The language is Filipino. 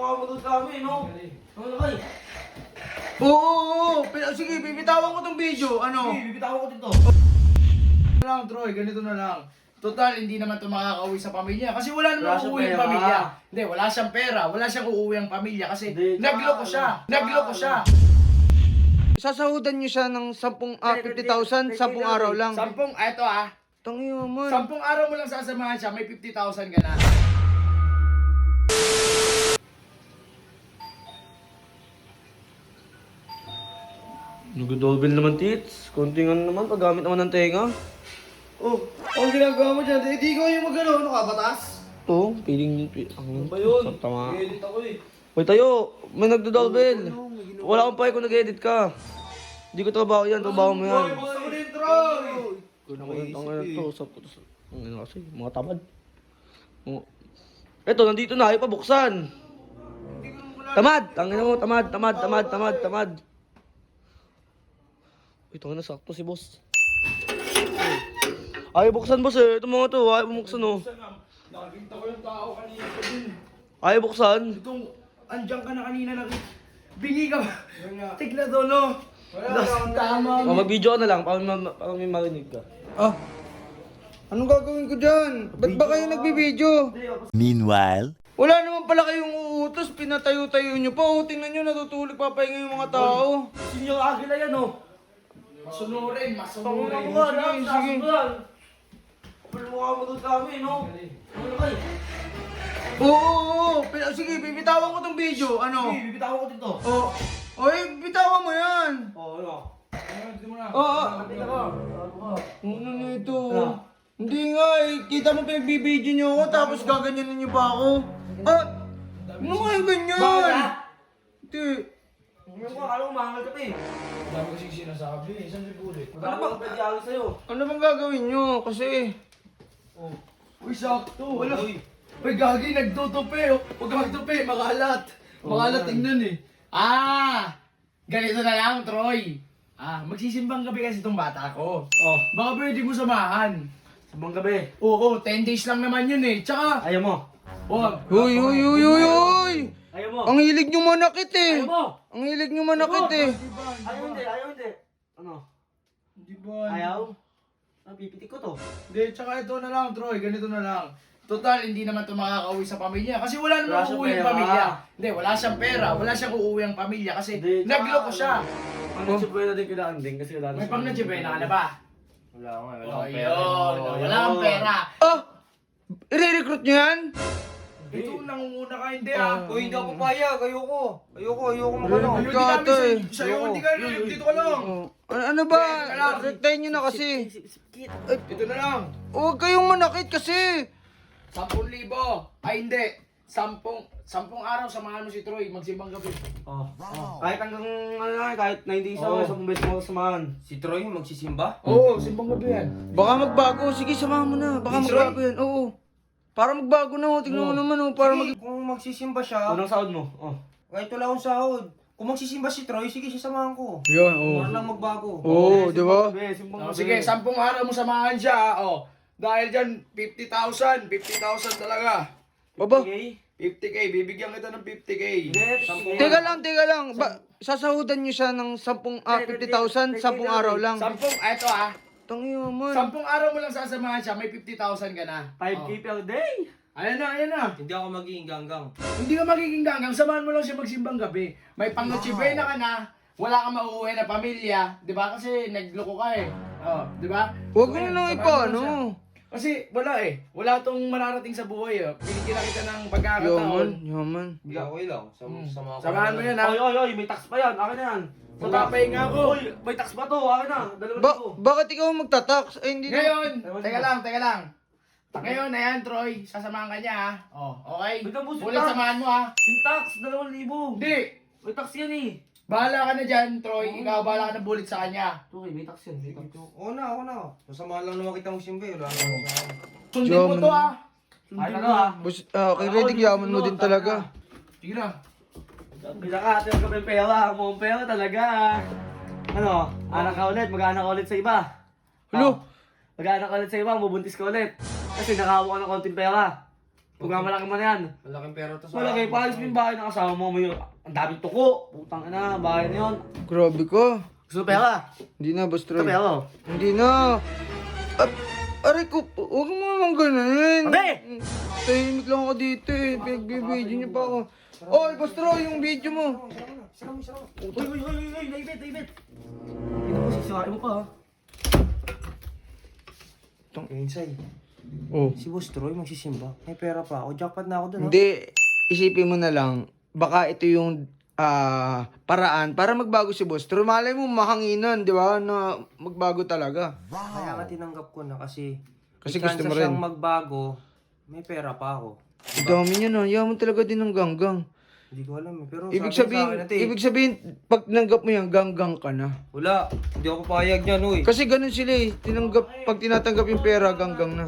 makamadod kami, no? Ano na kayo? Oo. Sige, bibitawan ko tong video. Ano? Sige, bibitawan ko dito. Lang, Troy, ganito na lang. Total, hindi naman ito makakauwi sa pamilya. Kasi wala Wala naman siyang uuwi ang pera. pamilya. Hindi, wala siyang pera. Wala siyang uuwi ang pamilya kasi Hindi, nagloko siya. Nagloko siya. Sasahudan niyo siya ng 50,000, 10 araw lang. Eto Tangiyo man. 10 araw mo lang sasamahan siya, may 50,000 ka na. Nag-dolben naman, tits. Konting ano naman, paggamit naman ng tenga. Oh, ang ginagawa mo dyan, hindi ko yung magano, ano ka, batas? Oo, feeling... Ano ba yun? Tama. Edit ako eh. Hoy tayo, may nagdo-dolben. Wala akong pake kung nag-edit ka. Hindi ko trabaho yan, trabaho mo yan. Gusto ko din, Troy! Ang ano to, ang ano kasi, mga tamad. Eto, nandito na, ayaw pa buksan. Tamad! Ang ano mo, tamad. Ito nga na, sakto si boss. Ayaw buksan, boss eh. Ito mga to, ayaw buksan oh. Nakakita ko yung tao kanina ko din. Ayaw buksan. Itong, andyan ka na kanina, bingi ka ba? Tigla doon, no? Tama. Oh, mag-video ka na lang, para may marinig ka. Ah. Anong gagawin ko dyan? Ba't ba kayo nagbibideo? Meanwhile, Wala naman pala kayong uutos, pinatayo-tayo nyo pa. O, tingnan nyo, natutulog papahinga yung mga tao. Senior Agila yan oh. Masunurin. Panginoon ko nga, sige. Kapal mukha mo doon kami, no? Ano na kayo? Oo. Sige, bibitawan ko tong video. Ano? Sige, bibitawan ko dito. Oo. Oy, bitawan mo yan. Oo, ano? Oo. Kapit ako. Ano nito? Ano? Hindi nga eh. Kita mo pinagbibideo nyo ako, tapos gaganyanin nyo pa ako. Ah! Ano kayo ganyan? Bakit? Hindi. Ngayon ko, akala ko mahangal ka pa eh. Dami kasing sinasabi, isang libulit. Ano ba ang pwede agad sa'yo? Ano bang gagawin nyo? Kasi... Uy, sakto. Wala. Uy, gagi, nagtutupi. Huwag ka magtupi, makalat. Makalat tingnan eh. Ganito na lang, Troy. Magsisimbang gabi kasi itong bata ko. Oh, Baka pwede mo samahan. sabang gabi. Oo, 10 days lang naman yun eh. Tsaka, Ayaw mo. Uy, uy, uy, uy, uy! Ayaw mo. Ang hilig nyo manakit eh! Ayaw mo. Ang hilig nyo manakit eh! Ayaw hindi. Ano? Di ba? Ayaw? Pipitik ko to. Hindi, tsaka ito na lang, Troy. Ganito na lang. Total, hindi naman ito makakauwi sa pamilya. Kasi wala Wala naman siyang uuwi ang pera. pamilya. Hindi, wala siyang pera. Wala siyang uuwi ang pamilya kasi Hindi, tsaka nagloko siya. Ang nagsipwede din kailangan din kasi wala na May siya. pang nagsibay na ba? Wala nga, Oh, yun. Wala kang pera. Ah! I-recruit nyo yan? Ito, nangunguna ka, hindi Uy, hindi ako papayag. Ayoko magano. Ayun, Ikaw, hindi to namin eh. sa'yo, hindi ka rin, dito ka lang. Oh. Ano ba? Rektahin nyo na kasi. Ito na lang. Huwag kayong manakit kasi. 10,000. Ay, hindi. 10 araw, samahan mo si Troy, magsimbang gabi. Oh. Kahit hanggang ano na, kahit 90 isa o 10 beses mo samahan. Si Troy magsisimba? Oo, simbang gabi yan. Baka magbago. Sige, samahan mo na. Baka magbago yan. Oo. Para magbago na. Tingnan mo naman. Para mag... Kung magsisimba siya, Unang sahod mo. Oh. kahit wala akong sahod. Kung magsisimba si Troy, sige, sasamahan ko. Yan, oo. Para lang magbago. Oo, di ba? Oh, sige, 10 araw mo samahan siya. Dahil dyan, 50,000 talaga. Baba. 50k, bibigyan kita ng 50k. Teka lang. Sasahudan nyo siya ng 50,000, 10 araw lang. 10, eto Tangiyo man. 10 araw mo lang sasamahan siya, may 50,000 ka na. 5K per day. Ayan na. Hindi ako magiging ganggang. Hindi ka magiging ganggang, samahan mo lang siya magsimbang gabi. May pang-noche-buena ka na, wala kang mauuwi na pamilya, di ba? Kasi nagloko ka eh. Di ba? Huwag mo Ayan, na samahan mo ipaano. siya. Kasi wala eh. Wala tong mararating sa buhay eh. Binigyan kita ng Yaman, pagkakataon. yaman. Hindi okay lang. Sama ako. Samahan mo yan ha. Oy, may tax pa yan. Akin na yan. Magpapahinga ako. Oy, may tax pa to. Akin na. 2,000. Bakit ikaw magtatax? Ay, hindi na. Ngayon, teka lang. Ngayon, ayan Troy, sasamahan ka niya ha. Okay? Wait lang, boss, Ulit tax. samahan mo ha. Yung tax, 2,000. Hindi. May tax yan eh. Bahala ka na dyan, Troy. Ikaw, bahala ka na bulit sa kanya. Okay, may tax yan. May tax. Oo na. Sasamahan lang naman kita magsimba. Wala na akong sahod. Sundin mo to ha. Ay, ano ah. Boss, kay Redig, yaman mo din talaga. Sige na. Pinaka-ate ka pa yung pera. Mukhang pera talaga. Ano? Anak ka ulit. Mag-anak ka ulit sa iba. Hello? Mag-anak ka ulit sa iba. Mabuntis ka ulit. Kasi nakahawa ka ng konting pera. Huwag malaki man yan. Malaking pera to sa Malaki, paayos mo yung bahay ng asawa mo. May, ang daming tuko. Putang ina, bahay na yun. Grabe ka. Gusto mo pera? Hindi na, Boss Gusto Troy. mo pera? Hindi na. Aray ko, huwag mo naman ganun. Abe! Tahimik lang ako dito eh. Pinagbibidyo niyo pa ako. Oy, Boss Troy, yung video mo. Uy, naibit. Ito mo, sisiwain mo pa ha. Insay. Oh. Si Boss Troy magsisimba. May pera pa ako. Jackpot na ako dun, ha? Hindi, isipin mo na lang, baka ito yung paraan para magbago si Boss Troy. Malay mo, mahanginan, di ba? Na magbago talaga. Kaya nga tinanggap ko na kasi Kasi may gusto chance mo siyang rin. magbago, may pera pa ako. Ang dami niya na, yaman talaga din ng ganggang. Hindi ko alam eh. Pero Ibig sabi sa akin sabihin, ate, ibig sabihin, pag tinanggap mo yan, ganggang ka na. wala. Hindi ako papayag niyan, uy. Kasi ganun sila eh, pag tinatanggap yung pera, ganggang na.